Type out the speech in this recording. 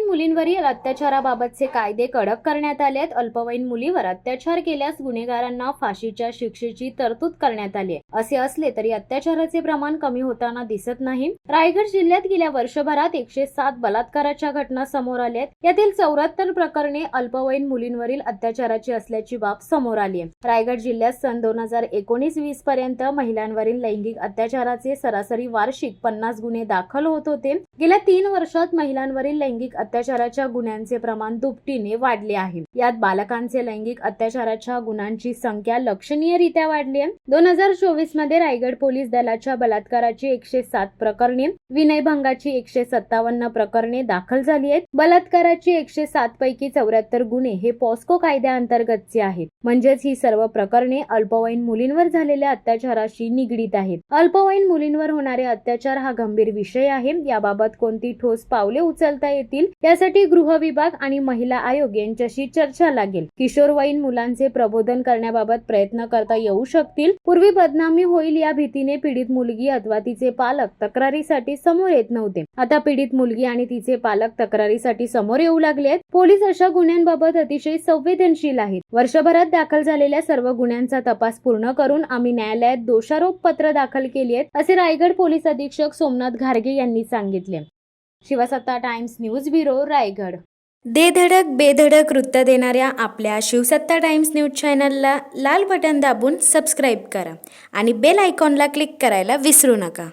मुलींवरील अत्याचाराबाबतचे कायदे कडक करण्यात आले आहेत। अल्पवयीन मुलीवर अत्याचार केल्यास गुन्हेगारांना फाशीच्या शिक्षेची तरतूद करण्यात आली आहे। असे असले तरी अत्याचाराचे प्रमाण कमी होताना दिसत नाही। रायगड जिल्ह्यात गेल्या वर्षभरात 107 बलात्काराच्या घटना समोर आल्या आहेत। यातील 74 प्रकरणे अल्पवयीन मुलींवरील अत्याचाराची असल्याची बाब समोर आली आहे। रायगड जिल्ह्यात सन 2019-20 पर्यंत महिलांवरील लैंगिक अत्याचाराचे सरासरी वार्षिक 50 गुन्हे दाखल होत होते। गेल्या 3 वर्षात महिलांवरील लैंगिक अत्याचाराच्या गुन्ह्यांचे प्रमाण दुपटीने वाढले आहे। यात बालकांचे लैंगिक अत्याचाराच्या गुन्ह्यांची संख्या लक्षणीयरित्या वाढली आहे। 2024 मध्ये रायगड पोलीस दलाच्या बलात्काराची 107 प्रकरणे, विनयभंगाची 157 प्रकरणे दाखल झाली आहेत। बलात्काराची 107 पैकी 74 गुन्हे हे पॉस्को कायद्याअंतर्गतचे आहेत। म्हणजेच ही सर्व प्रकरणे अल्पवयीन मुलींवर झालेल्या अत्याचाराशी निगडीत आहेत। अल्पवयीन मुलींवर होणारे अत्याचार हा गंभीर विषय आहे। याबाबत कोणती ठोस पावले उचलता येतील यासाठी गृह विभाग आणि महिला आयोग यांच्याशी चर्चा लागेल। किशोरवयीन मुलांचे प्रबोधन करण्याबाबत प्रयत्न करता येऊ शकतील। पूर्वी बदनामी होईल या भीतीने पीडित मुलगी अथवा तिचे पालक तक्रारीसाठी समोर येत नव्हते। आता पीडित मुलगी आणि तिचे पालक तक्रारीसाठी समोर येऊ लागले आहेत। पोलीस अशा गुन्ह्यांबाबत अतिशय संवेदनशील आहेत। वर्षभरात दाखल झालेल्या सर्व गुन्ह्यांचा तपास पूर्ण करून आम्ही न्यायालयात दोषारोप पत्र दाखल केली आहेत, असे रायगड पोलीस अधीक्षक सोमनाथ घारगे यांनी सांगितले। शिवसत्ता टाइम्स न्यूज ब्युरो, रायगड। दे धडक बेधडक वृत्त देणाऱ्या आपल्या शिवसत्ता टाइम्स न्यूज चॅनलला लाल बटन दाबून सबस्क्राईब करा आणि बेल आयकॉनला क्लिक करायला विसरू नका।